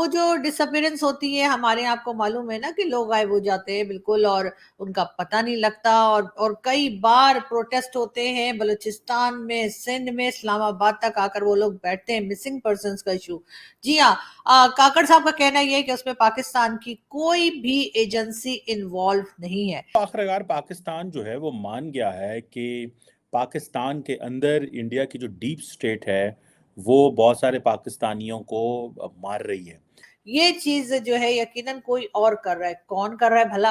वो जो डिसअपियरेंस होती है हमारे यहाँ, आपको मालूम है ना कि लोग गायब हो जाते हैं बिल्कुल और उनका पता नहीं लगता। और कई बार प्रोटेस्ट होते हैं बलूचिस्तान में, सिंध में, इस्लामाबाद तक आकर वो लोग बैठते हैं मिसिंग पर्संस का इशू। जी हाँ, काकड़ साहब का कहना ये है कि उसमें पाकिस्तान की कोई भी एजेंसी इन्वॉल्व नहीं है। आखिरकार पाकिस्तान जो है वो मान गया है कि पाकिस्तान के अंदर इंडिया की जो डीप स्टेट है वो बहुत सारे पाकिस्तानियों को मार रही है। ये चीज जो है यकीनन कोई और कर रहा है। कौन कर रहा है भला?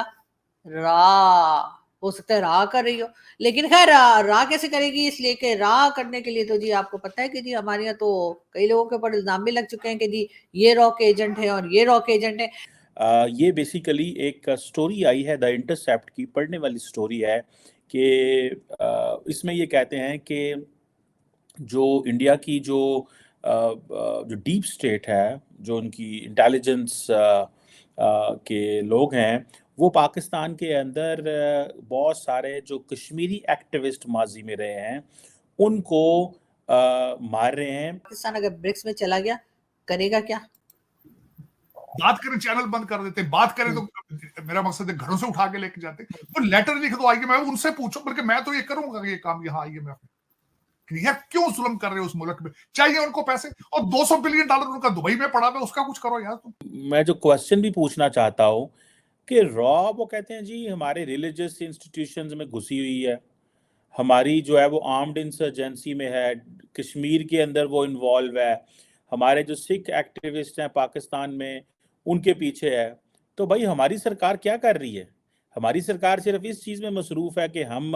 रा, हो सकता है रा कर रही हो, लेकिन खैर रा कैसे करेगी? इसलिए कि रा करने के लिए तो जी आपको पता है कि जी हमारे यहाँ तो कई लोगों के ऊपर इल्जाम भी लग चुके हैं कि जी ये रॉ के एजेंट है और ये रॉ के एजेंट है। ये बेसिकली एक स्टोरी आई है द इंटरसेप्ट की, पढ़ने वाली स्टोरी है कि इसमें ये कहते हैं कि जो इंडिया की जो डीप स्टेट है, जो उनकी इंटेलिजेंस के लोग हैं, वो पाकिस्तान के अंदर बहुत सारे जो कश्मीरी एक्टिविस्ट माजी में रहे हैं उनको मार रहे हैं। पाकिस्तान अगर ब्रिक्स में चला गया करेगा क्या? बात करें चैनल बंद कर देते, बात करें तो मेरा मकसद है घरों से उठा के लेके जाते, तो लेटर लिख दो आइए, मैं उनसे पूछूं, बल्कि मैं तो ये करूंगा ये काम यहाँ आइए, मैं यार क्यों जुल्म कर रहे हो उस मुल्क में? चाहिए उनको पैसे, और $200 बिलियन उनका दुबई में पड़ा है, उसका कुछ करो यार तुम। मैं जो क्वेश्चन भी पूछना चाहता हूँ कि रॉ वो कहते हैं जी हमारे रिलीजियस इंस्टीट्यूशंस में घुसी हुई है, हमारी जो है वो आर्म्ड इंसर्जेंसी में है, कश्मीर के अंदर वो इन्वॉल्व है, हमारे जो सिख एक्टिविस्ट हैं पाकिस्तान में उनके पीछे है। तो भाई हमारी सरकार क्या कर रही है? हमारी सरकार सिर्फ इस चीज़ में मसरूफ है कि हम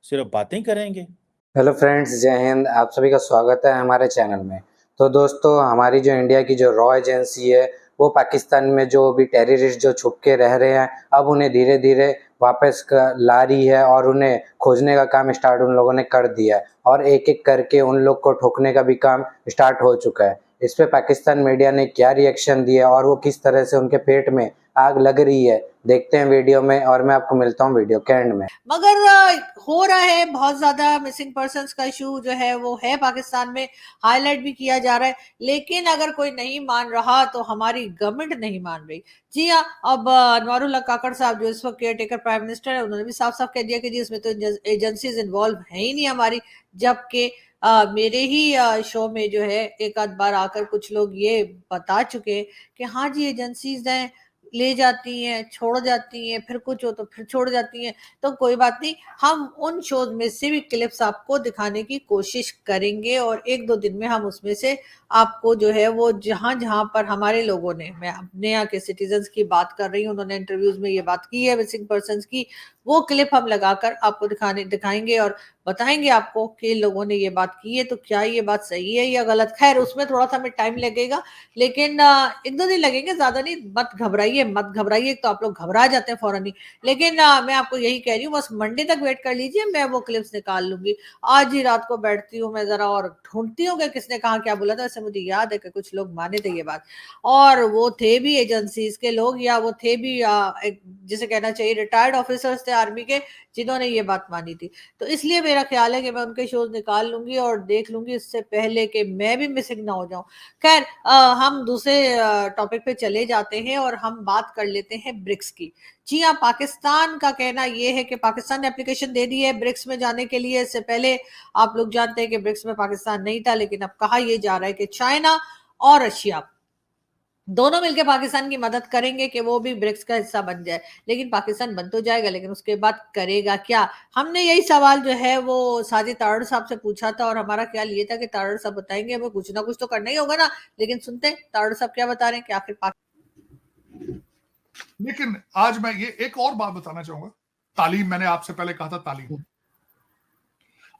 सिर्फ बातें करेंगे। हेलो फ्रेंड्स, जय हिंद। आप सभी का स्वागत है हमारे चैनल में। तो दोस्तों, हमारी जो इंडिया की जो रॉ एजेंसी है वो पाकिस्तान में जो भी टेररिस्ट जो छुप के रह रहे हैं, अब उन्हें धीरे धीरे वापस ला रही है और उन्हें खोजने का काम स्टार्ट उन लोगों ने कर दिया है और एक एक करके उन लोग को ठोकने का भी काम स्टार्ट हो चुका है। इस पे पाकिस्तान मीडिया ने क्या रिएक्शन दिया और वो किस तरह से उनके पेट में आग लग रही है, देखते हैं वीडियो में और मैं आपको मिलता हूँ वीडियो के एंड में। मगर हो रहा है बहुत ज्यादा, मिसिंग पर्संस का इशू जो है वो है पाकिस्तान में, हाईलाइट भी किया जा रहा है। लेकिन अगर कोई नहीं मान रहा तो हमारी गवर्नमेंट नहीं मान रही। जी हाँ, अब अनवारुल्लाह काकड़ साहब जो इस वक्त केयर टेकर प्राइम मिनिस्टर है, उन्होंने भी साफ साफ कह दिया कि जी इसमें तो एजेंसीज इन्वॉल्व है ही नहीं हमारी। जबकि मेरे ही शो में जो है एक आध बार आकर कुछ लोग ये बता चुके कि हाँ जी एजेंसीज हैं, ले जाती हैं, छोड़ जाती हैं, फिर कुछ हो तो फिर छोड़ जाती हैं। तो कोई बात नहीं, हम उन शोज में से भी क्लिप्स आपको दिखाने की कोशिश करेंगे और एक दो दिन में हम उसमें से आपको जो है वो जहां जहां पर हमारे लोगों ने, मैं अपने यहाँ के सिटीजन्स की बात कर रही हूँ, उन्होंने इंटरव्यूज में ये बात की है मिसिंग पर्संस की, वो क्लिप हम लगाकर आपको दिखाएंगे और बताएंगे आपको कि लोगों ने ये बात की है तो क्या ये बात सही है या गलत। खैर उसमें थोड़ा सा हमें टाइम लगेगा, लेकिन एक दो दिन लगेंगे, ज्यादा नहीं। मत घबराइए, मत घबराइए, तो आप लोग घबरा जाते हैं फौरन ही। लेकिन मैं आपको यही कह रही हूँ, बस मंडे तक वेट कर लीजिए, मैं वो क्लिप्स निकाल लूंगी। आज ही रात को बैठती हूँ मैं जरा और ढूंढती हूँ कि किसने कहा क्या बोला था। वैसे मुझे याद है कि कुछ लोग माने थे ये बात, और वो थे भी एजेंसीज के लोग, या वो थे भी जिसे कहना चाहिए रिटायर्ड ऑफिसर्स थे आर्मी के, जिन्होंने ये बात मानी थी। तो इसलिए मेरा ख्याल है कि मैं उनके शोज निकाल लूंगी और देख लूंगी, इससे पहले कि मैं भी मिसिंग ना हो जाऊं। खैर हम दूसरे टॉपिक पे चले जाते हैं और हम बात कर लेते हैं ब्रिक्स की। जी हाँ, पाकिस्तान का कहना यह है कि पाकिस्तान ने एप्लीकेशन दे दी है ब्रिक्स में जाने के लिए। इससे पहले आप लोग जानते हैं कि ब्रिक्स में पाकिस्तान नहीं था, लेकिन अब कहा यह जा रहा है कि चाइना और रशिया दोनों मिलकर पाकिस्तान की मदद करेंगे कि वो भी ब्रिक्स का हिस्सा बन जाए। लेकिन पाकिस्तान बन तो जाएगा, लेकिन उसके बाद करेगा क्या? हमने यही सवाल जो है वो साजिद तारड़ साहब से पूछा था और हमारा ख्याल ये था कि तारड़ साहब बताएंगे हमें कुछ ना कुछ तो करना ही होगा ना। लेकिन सुनते हैं तारड़ साहब क्या बता रहे हैं कि आखिर लेकिन आज मैं ये एक और बात बताना चाहूंगा। तालीम, मैंने आपसे पहले कहा था, तालीम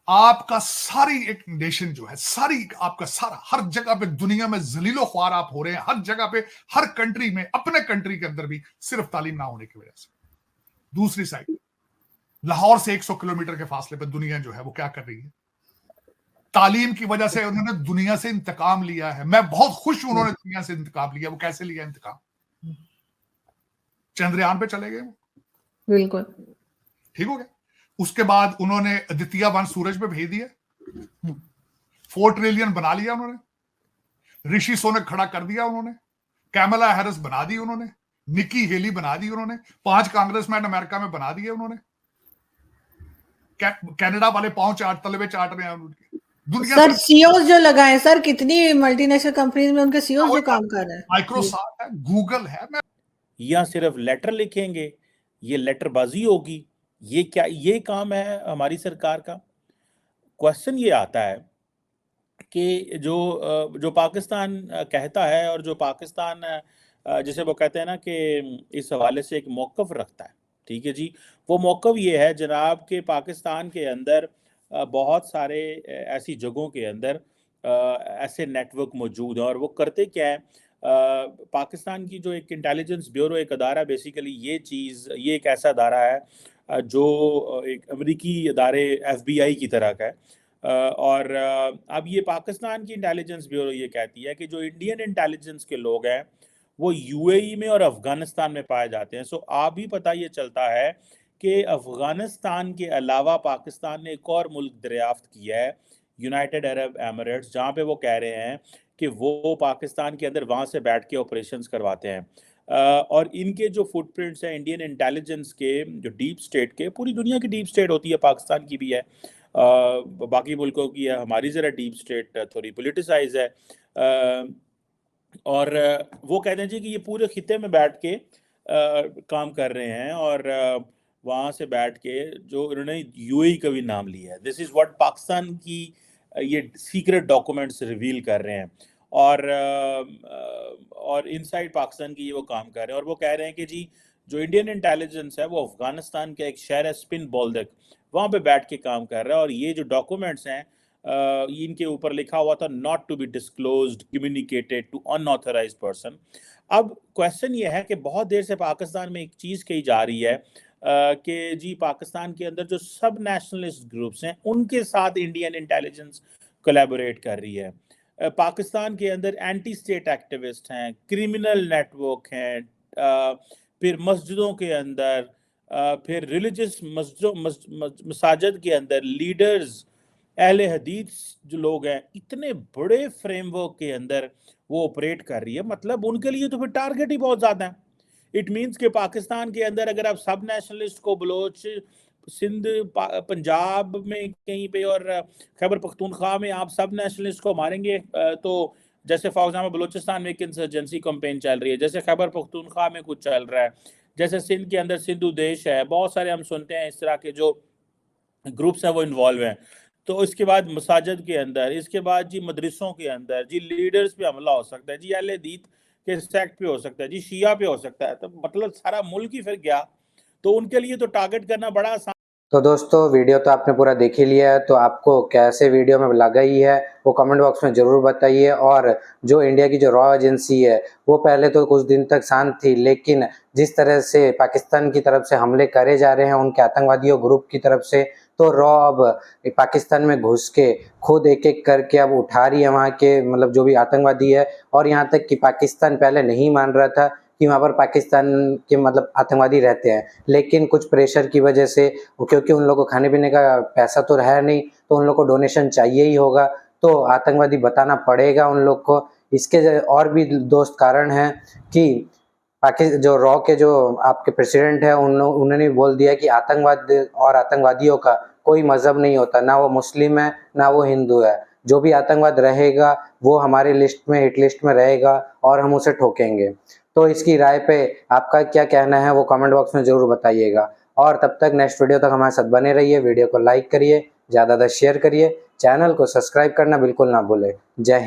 आपका सारी एक नेशन जो है, सारी आपका सारा हर जगह पे दुनिया में जलीलो ख्वार आप हो रहे हैं, हर जगह पे, हर कंट्री में, अपने कंट्री के अंदर भी, सिर्फ तालीम ना होने की वजह से। दूसरी साइड लाहौर से 100 किलोमीटर के फासले पे दुनिया जो है वो क्या कर रही है? तालीम की वजह से उन्होंने दुनिया से इंतकाम लिया है। मैं बहुत खुश हूं उन्होंने दुनिया से इंतकाम लिया। वो कैसे लिया इंतकाम? चंद्रयान पे चले गए वो, बिल्कुल ठीक हो गया। उसके बाद उन्होंने अदितिया 1 सूरज पे भेज दिया, 4 ट्रिलियन बना लिया उन्होंने, ऋषि सोने खड़ा कर दिया उन्होंने, कैमला हैरिस बना दी उन्होंने, निकी हेली बना दी उन्होंने, 5 कांग्रेसमैन अमेरिका में बना दिए उन्होंने। कनाडा वाले पांव चाट तलवे चाट रहे हैं उनके। दुनिया सर सीईओ जो लगाए सर, कितनी मल्टीनेशनल कंपनीज में उनके सीईओ जो काम कर रहे हैं। माइक्रोसॉफ्ट है, गूगल है। या सिर्फ लेटर लिखेंगे, ये लेटरबाजी होगी, ये क्या, ये काम है हमारी सरकार का? क्वेश्चन ये आता है कि जो पाकिस्तान कहता है और जो पाकिस्तान जिसे वो कहते हैं ना कि इस हवाले से एक मौक़िफ़ रखता है, ठीक है जी, वो मौक़िफ़ ये है जनाब कि पाकिस्तान के अंदर बहुत सारे ऐसी जगहों के अंदर ऐसे नेटवर्क मौजूद हैं और वो करते क्या है, पाकिस्तान की जो एक इंटेलिजेंस ब्यूरो एक अदारा, बेसिकली ये एक ऐसा अदारा है जो एक अमेरिकी अदारे FBI की तरह का है। और अब ये पाकिस्तान की इंटेलिजेंस ब्यूरो ये कहती है कि जो इंडियन इंटेलिजेंस के लोग हैं वो UAE में और अफ़गानिस्तान में पाए जाते हैं। सो आप भी पता ये चलता है कि अफ़गानिस्तान के अलावा पाकिस्तान ने एक और मुल्क दरियाफ्त किया है, यूनाइटेड अरब एमिरेट्स, जहाँ पे वो कह रहे हैं कि वो पाकिस्तान के अंदर वहाँ से बैठ के ऑपरेशंस करवाते हैं। और इनके जो फुटप्रिंट्स हैं इंडियन इंटेलिजेंस के, जो डीप स्टेट के, पूरी दुनिया की डीप स्टेट होती है, पाकिस्तान की भी है, बाकी मुल्कों की है, हमारी ज़रा डीप स्टेट थोड़ी पोलिटिसाइज है। और वो कहते हैं जी कि ये पूरे खिते में बैठ के काम कर रहे हैं और वहाँ से बैठ के जो इन्होंने UAE का भी नाम लिया है। दिस इज़ व्हाट पाकिस्तान की ये सीक्रेट डॉक्यूमेंट्स रिवील कर रहे हैं और इनसाइड पाकिस्तान की ये वो काम कर रहे हैं और वो कह रहे हैं कि जी जो इंडियन इंटेलिजेंस है वो अफ़गानिस्तान का एक शहर है स्पिन बोल्दक, वहाँ पे बैठ के काम कर रहा है और ये जो डॉक्यूमेंट्स हैं इनके ऊपर लिखा हुआ था not to be disclosed communicated to unauthorised person. अब क्वेश्चन ये है कि बहुत देर से पाकिस्तान में एक चीज़ कही जा रही है कि जी पाकिस्तान के अंदर जो सब नेशनलिस्ट ग्रुप्स हैं उनके साथ इंडियन इंटेलिजेंस कोलैबोरेट कर रही है। पाकिस्तान के अंदर एंटी स्टेट एक्टिविस्ट हैं, क्रिमिनल नेटवर्क हैं, फिर मस्जिदों के अंदर, फिर रिलीजियस मसाजिद के अंदर लीडर्स, अहले हदीस जो लोग हैं, इतने बड़े फ्रेमवर्क के अंदर वो ऑपरेट कर रही है। मतलब उनके लिए तो फिर टारगेट ही बहुत ज़्यादा है। इट मीन्स कि पाकिस्तान के अंदर अगर आप सब नेशनलिस्ट को बलोच सिंध पंजाब में कहीं पे और खैबर पख्तूनख्वा में आप सब नेशनलिस्ट को मारेंगे तो जैसे फॉर एग्जाम्पल बलूचिस्तान में एक इंसर्जेंसी कैंपेन चल रही है, जैसे खैबर पख्तूनख्वा में कुछ चल रहा है, जैसे सिंध के अंदर सिंधु देश है, बहुत सारे हम सुनते हैं इस तरह के जो ग्रुप्स हैं वो इन्वॉल्व हैं। तो इसके बाद मसाजिद के अंदर, इसके बाद जी मदरसों के अंदर जी लीडर्स पे हमला हो सकता है, जी अहले दीन के सेक्ट पे हो सकता है, जी शिया पे हो सकता है, तो मतलब सारा मुल्क ही फिर गया। तो उनके लिए तो टारगेट करना बड़ा आसान। तो दोस्तों वीडियो तो आपने पूरा देख ही लिया है, तो आपको कैसे वीडियो में लगा ही है वो कमेंट बॉक्स में ज़रूर बताइए। और जो इंडिया की जो रॉ एजेंसी है वो पहले तो कुछ दिन तक शांत थी, लेकिन जिस तरह से पाकिस्तान की तरफ से हमले करे जा रहे हैं उनके आतंकवादियों ग्रुप की तरफ से, तो रॉ अब पाकिस्तान में घुस के खुद एक एक करके अब उठा रही है वहाँ के मतलब जो भी आतंकवादी है। और यहाँ तक कि पाकिस्तान पहले नहीं मान रहा था कि वहाँ पर पाकिस्तान के मतलब आतंकवादी रहते हैं, लेकिन कुछ प्रेशर की वजह से, क्योंकि उन लोगों को खाने पीने का पैसा तो है नहीं, तो उन लोग को डोनेशन चाहिए ही होगा, तो आतंकवादी बताना पड़ेगा उन लोग को। इसके और भी दोस्त कारण हैं कि जो रॉ के जो आपके प्रेसिडेंट है उन्होंने बोल दिया कि आतंकवाद और आतंकवादियों का कोई मजहब नहीं होता, ना वो मुस्लिम है ना वो हिंदू है, जो भी आतंकवाद रहेगा वो हमारे लिस्ट में, हिट लिस्ट में रहेगा और हम उसे ठोकेंगे। तो इसकी राय पे आपका क्या कहना है वो कमेंट बॉक्स में ज़रूर बताइएगा। और तब तक नेक्स्ट वीडियो तक हमारे साथ बने रहिए, वीडियो को लाइक करिए, ज़्यादा शेयर करिए, चैनल को सब्सक्राइब करना बिल्कुल ना भूलें। जय हिंद।